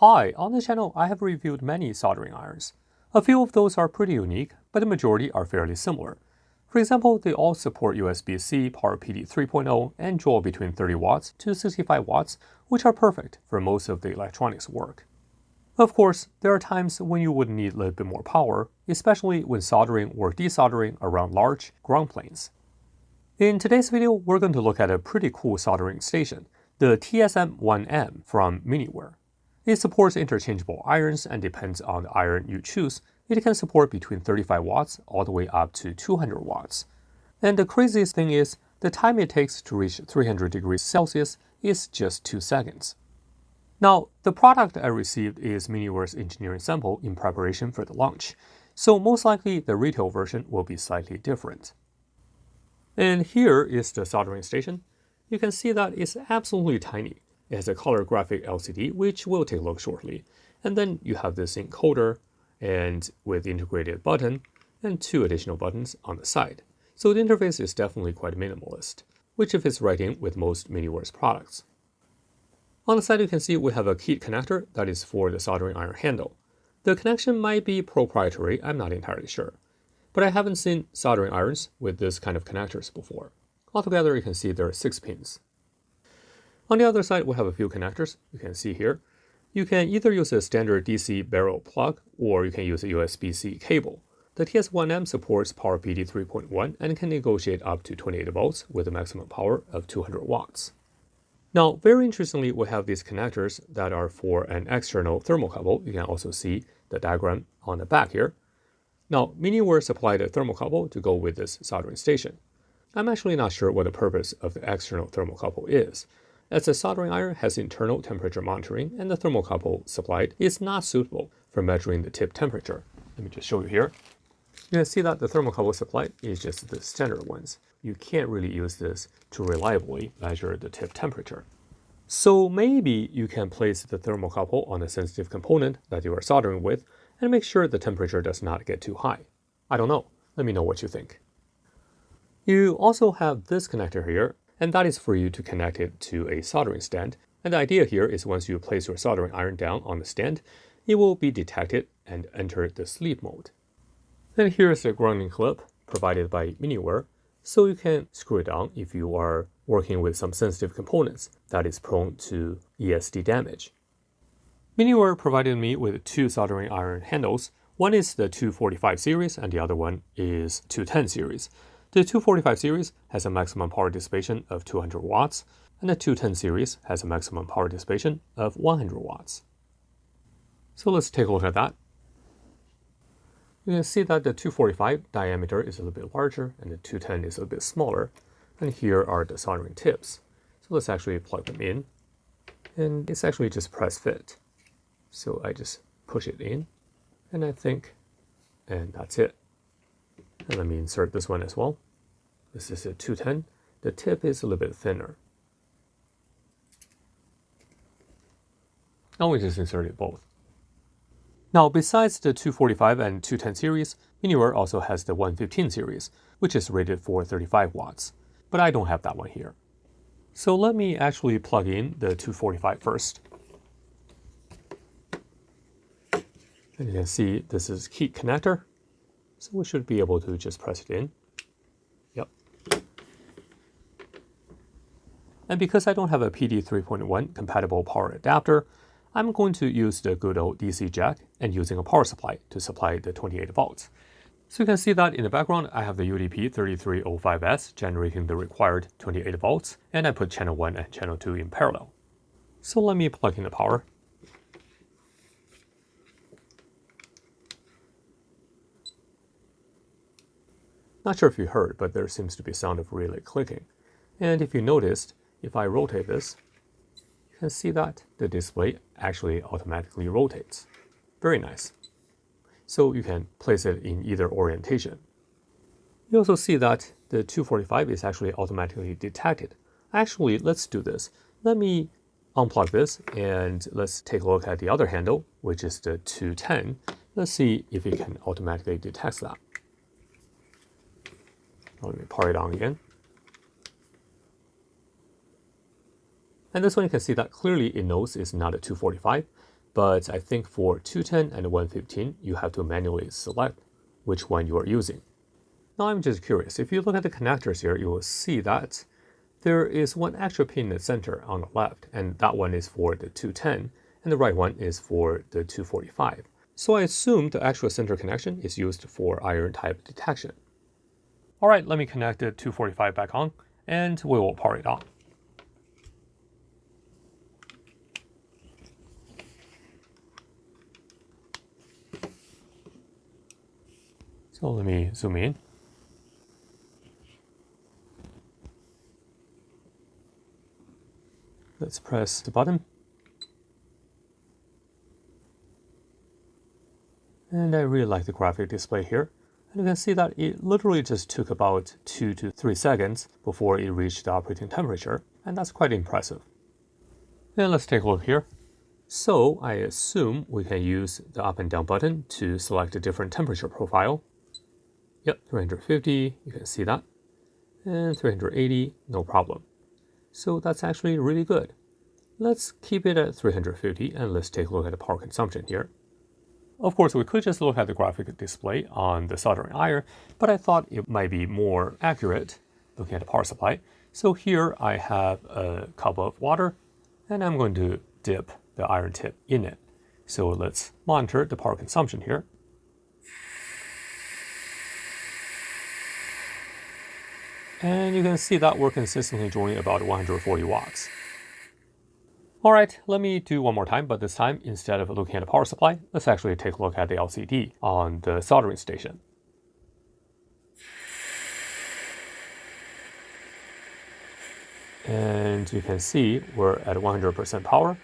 Hi, on the channel I have reviewed many soldering irons. A few of those are pretty unique, but the majority are fairly similar. For example, they all support USB-C, Power PD 3.0, and draw between 30 watts to 65 watts, which are perfect for most of the electronics work. Of course, there are times when you would need a little bit more power, especially when soldering or desoldering around large ground planes. In today's video, we're going to look at a pretty cool soldering station, the TS1M from Miniware. It supports interchangeable irons, and depends on the iron you choose, it can support between 35 watts all the way up to 200 watts. And the craziest thing is, the time it takes to reach 300 degrees Celsius is just 2 seconds. Now, the product I received is Miniware's engineering sample in preparation for the launch, so most likely the retail version will be slightly different. And here is the soldering station. You can see that it's absolutely tiny. It has a color graphic LCD, which we'll take a look shortly. And then you have this encoder, and with integrated button, and 2 additional buttons on the side. So the interface is definitely quite minimalist, which fits right in with most Miniware's products. On the side you can see we have a keyed connector that is for the soldering iron handle. The connection might be proprietary, I'm not entirely sure. But I haven't seen soldering irons with this kind of connectors before. Altogether you can see there are 6 pins. On the other side, we have a few connectors, you can see here. You can either use a standard DC barrel plug, or you can use a USB-C cable. The TS1M supports Power PD 3.1 and can negotiate up to 28 volts with a maximum power of 200 watts. Now, very interestingly, we have these connectors that are for an external thermocouple. You can also see the diagram on the back here. Now, Miniware supplied a thermocouple to go with this soldering station. I'm actually not sure what the purpose of the external thermocouple is, as the soldering iron has internal temperature monitoring, and the thermocouple supplied is not suitable for measuring the tip temperature. Let me just show you here. You can see that the thermocouple supplied is just the standard ones. You can't really use this to reliably measure the tip temperature. So maybe you can place the thermocouple on a sensitive component that you are soldering with and make sure the temperature does not get too high. I don't know. Let me know what you think. You also have this connector here, and that is for you to connect it to a soldering stand. And the idea here is once you place your soldering iron down on the stand, it will be detected and enter the sleep mode. Then here's a grounding clip provided by Miniware, so you can screw it down if you are working with some sensitive components that is prone to ESD damage. Miniware provided me with 2 soldering iron handles. One is the 245 series and the other one is 210 series. The 245 series has a maximum power dissipation of 200 watts, and the 210 series has a maximum power dissipation of 100 watts. So let's take a look at that. You can see that the 245 diameter is a little bit larger, and the 210 is a little bit smaller. And here are the soldering tips. So let's actually plug them in. And it's actually just press fit. So I just push it in, and and that's it. And let me insert this one as well. This is a 210. The tip is a little bit thinner. Now we just inserted both. Now, besides the 245 and 210 series, Miniware also has the 115 series, which is rated for 35 watts. But I don't have that one here. So let me actually plug in the 245 first. And you can see this is keyed connector. So we should be able to just press it in. Yep. And because I don't have a PD 3.1 compatible power adapter, I'm going to use the good old DC jack and using a power supply to supply the 28 volts. So you can see that in the background, I have the UDP 3305S generating the required 28 volts, and I put channel 1 and channel 2 in parallel. So let me plug in the power. Not sure if you heard, but there seems to be a sound of relay clicking. And if you noticed, if I rotate this, you can see that the display actually automatically rotates. Very nice. So you can place it in either orientation. You also see that the 245 is actually automatically detected. Actually, let's do this. Let me unplug this and let's take a look at the other handle, which is the 210. Let's see if it can automatically detect that. Let me power it on again. And this one you can see that clearly it knows it's not a 245. but I think for 210 and 115, you have to manually select which one you are using. Now I'm just curious, if you look at the connectors here, you will see that there is one extra pin in the center on the left, and that one is for the 210, and the right one is for the 245. So I assume the actual center connection is used for iron type detection. All right, let me connect the 245 back on, and we will power it on. So let me zoom in. Let's press the button. And I really like the graphic display here. And you can see that it literally just took about 2 to 3 seconds before it reached the operating temperature, and that's quite impressive. And let's take a look here. So I assume we can use the up and down button to select a different temperature profile. Yep, 350, you can see that. And 380, no problem. So that's actually really good. Let's keep it at 350 and let's take a look at the power consumption here. Of course, we could just look at the graphic display on the soldering iron, but I thought it might be more accurate looking at the power supply. So here I have a cup of water, and I'm going to dip the iron tip in it. So let's monitor the power consumption here. And you can see that we're consistently drawing about 140 watts. All right, let me do one more time, but this time, instead of looking at the power supply, let's actually take a look at the LCD on the soldering station. And you can see we're at 100% power.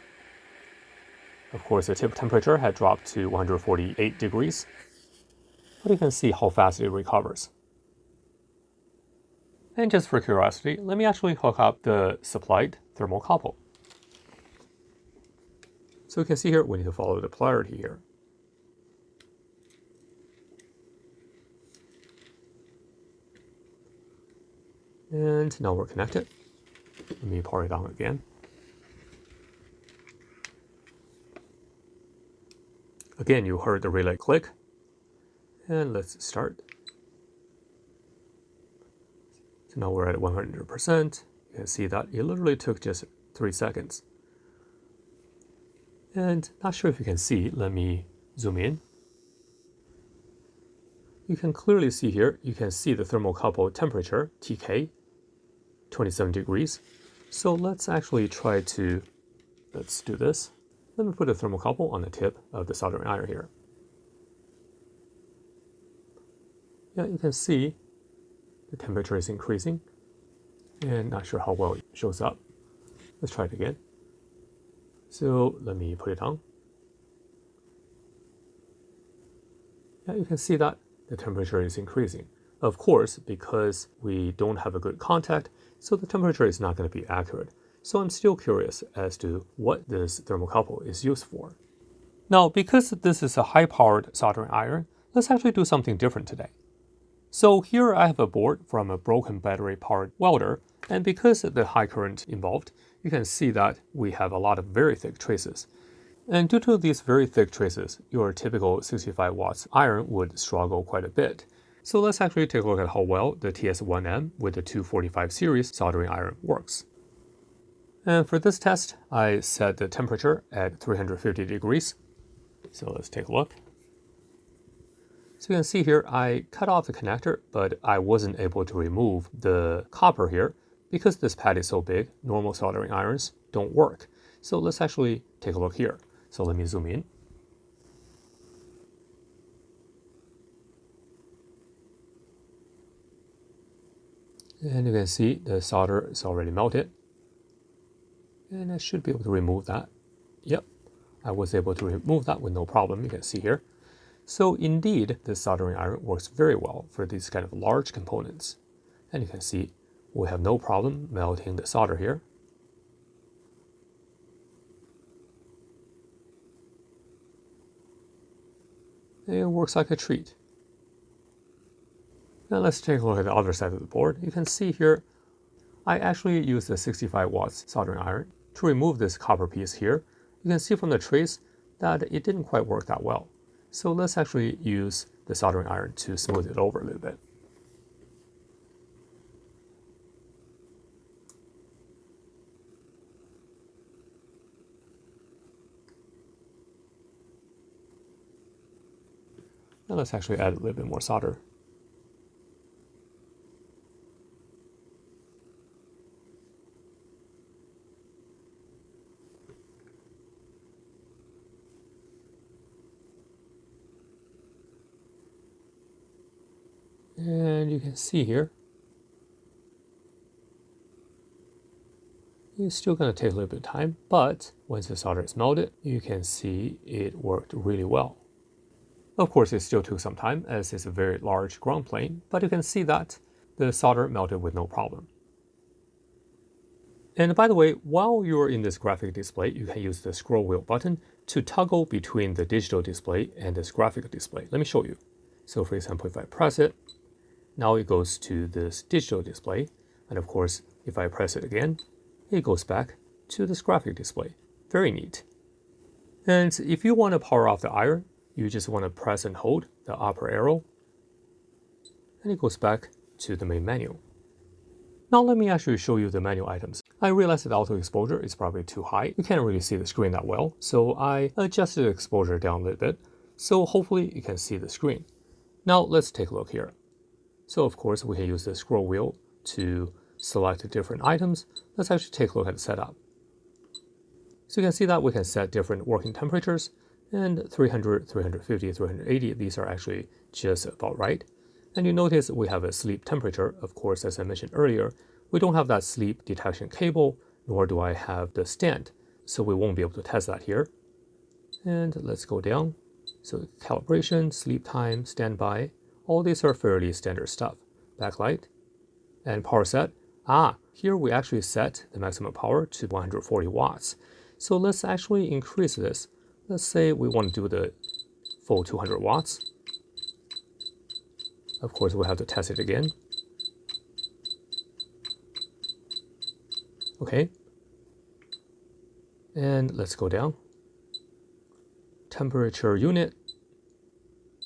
Of course, the tip temperature had dropped to 148 degrees, but you can see how fast it recovers. And just for curiosity, let me actually hook up the supplied thermocouple. So you can see here, we need to follow the polarity here. And now we're connected. Let me power it on again. Again, you heard the relay click. And let's start. So now we're at 100%. You can see that it literally took just 3 seconds. And not sure if you can see, let me zoom in. You can clearly see here, you can see the thermocouple temperature, TK, 27 degrees. So let's actually try to, let's do this. Let me put a thermocouple on the tip of the soldering iron here. Yeah, you can see the temperature is increasing, and not sure how well it shows up. Let's try it again. So let me put it on. Yeah, you can see that the temperature is increasing. Of course, because we don't have a good contact, so the temperature is not going to be accurate. So I'm still curious as to what this thermocouple is used for. Now, because this is a high-powered soldering iron, let's actually do something different today. So here I have a board from a broken battery-powered welder, and because of the high current involved, you can see that we have a lot of very thick traces. And due to these very thick traces, your typical 65 watts iron would struggle quite a bit. So let's actually take a look at how well the TS1M with the 245 series soldering iron works. And for this test, I set the temperature at 350 degrees. So let's take a look. So you can see here, I cut off the connector, but I wasn't able to remove the copper here because this pad is so big, normal soldering irons don't work. So let's actually take a look here. So let me zoom in. And you can see the solder is already melted. And I should be able to remove that. Yep, I was able to remove that with no problem, you can see here. So indeed, this soldering iron works very well for these kind of large components. And you can see we have no problem melting the solder here. It works like a treat. Now let's take a look at the other side of the board. You can see here, I actually used a 65 watts soldering iron to remove this copper piece here. You can see from the trace that it didn't quite work that well. So let's actually use the soldering iron to smooth it over a little bit. Now let's actually add a little bit more solder. And you can see here, it's still going to take a little bit of time, but once the solder is melted, you can see it worked really well. Of course, it still took some time as it's a very large ground plane, but you can see that the solder melted with no problem. And by the way, while you're in this graphic display, you can use the scroll wheel button to toggle between the digital display and this graphic display. Let me show you. So for example, if I press it, now it goes to this digital display. And of course, if I press it again, it goes back to this graphic display. Very neat. And if you want to power off the iron, you just want to press and hold the upper arrow, and it goes back to the main menu. Now let me actually show you the menu items. I realize that auto exposure is probably too high. You can't really see the screen that well, so I adjusted the exposure down a little bit, so hopefully you can see the screen. Now let's take a look here. So of course we can use the scroll wheel to select different items. Let's actually take a look at the setup. So you can see that we can set different working temperatures, and 300, 350, 380, these are actually just about right. And you notice we have a sleep temperature. Of course, as I mentioned earlier, we don't have that sleep detection cable, nor do I have the stand, so we won't be able to test that here. And let's go down. So calibration, sleep time, standby, all these are fairly standard stuff. Backlight and power set. Here we actually set the maximum power to 140 watts. So let's actually increase this. Let's say we want to do the full 200 watts. Of course, we'll have to test it again. Okay. And let's go down. Temperature unit,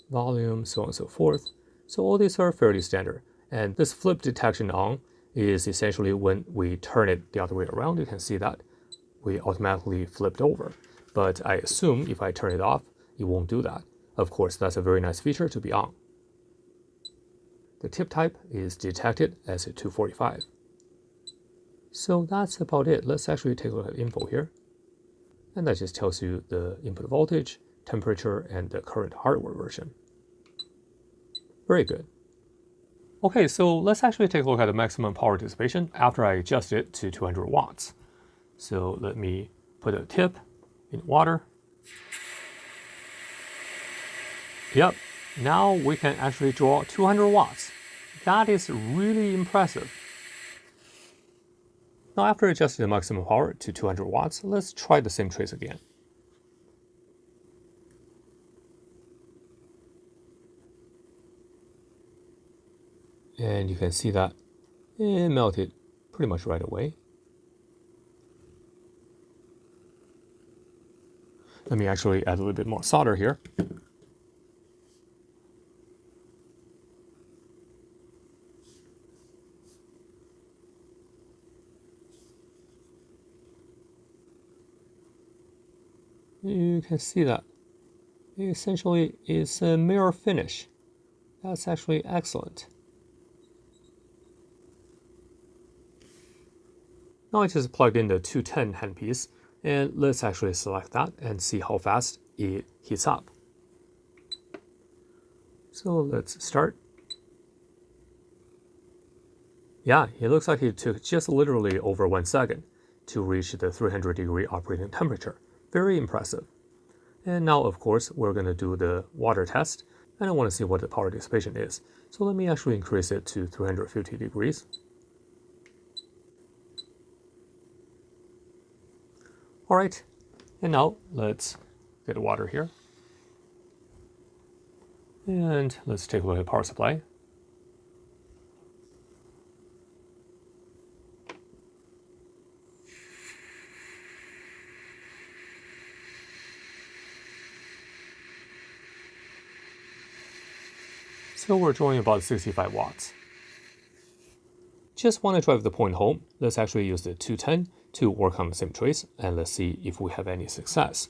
volume, so on and so forth. So all these are fairly standard. And this flip detection on is essentially when we turn it the other way around, you can see that we automatically flipped over. But I assume if I turn it off, it won't do that. Of course, that's a very nice feature to be on. The tip type is detected as a 245. So that's about it. Let's actually take a look at info here. And that just tells you the input voltage, temperature, and the current hardware version. Very good. Okay, so let's actually take a look at the maximum power dissipation after I adjust it to 200 watts. So let me put a tip in water. Yep, now we can actually draw 200 watts. That is really impressive. Now after adjusting the maximum power to 200 watts, let's try the same trace again. And you can see that it melted pretty much right away. Let me actually add a little bit more solder here. You can see that essentially it's a mirror finish. That's actually excellent. Now I just plugged in the 210 handpiece, and let's actually select that and see how fast it heats up. So let's start. Yeah, it looks like it took just literally over 1 second to reach the 300-degree operating temperature. Very impressive. And now, of course, we're going to do the water test, and I want to see what the power dissipation is. So let me actually increase it to 350 degrees. All right, and now let's get the water here. And let's take a look at the power supply. So we're drawing about 65 watts. Just want to drive the point home, let's actually use the 210 to work on the same trace, and let's see if we have any success.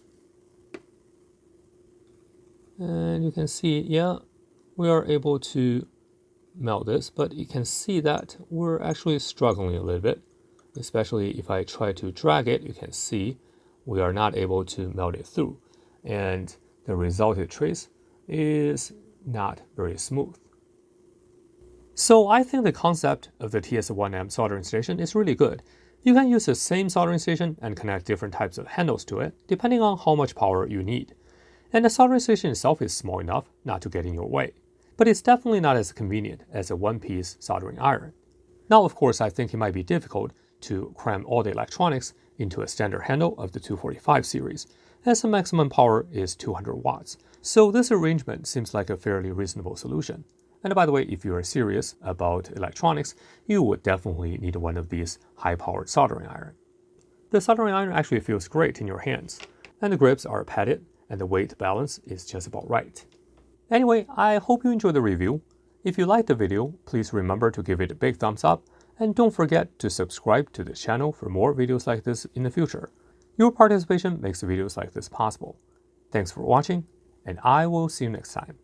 And you can see, yeah, we are able to melt this, but you can see that we're actually struggling a little bit, especially if I try to drag it. You can see we are not able to melt it through, and the resulted trace is not very smooth. So I think the concept of the TS1M soldering station is really good. You can use the same soldering station and connect different types of handles to it, depending on how much power you need. And the soldering station itself is small enough not to get in your way. But it's definitely not as convenient as a one-piece soldering iron. Now, of course, I think it might be difficult to cram all the electronics into a standard handle of the 245 series, as the maximum power is 200 watts. So this arrangement seems like a fairly reasonable solution. And by the way, if you are serious about electronics, you would definitely need one of these high-powered soldering iron. The soldering iron actually feels great in your hands, and the grips are padded, and the weight balance is just about right. Anyway, I hope you enjoyed the review. If you liked the video, please remember to give it a big thumbs up, and don't forget to subscribe to the channel for more videos like this in the future. Your participation makes videos like this possible. Thanks for watching, and I will see you next time.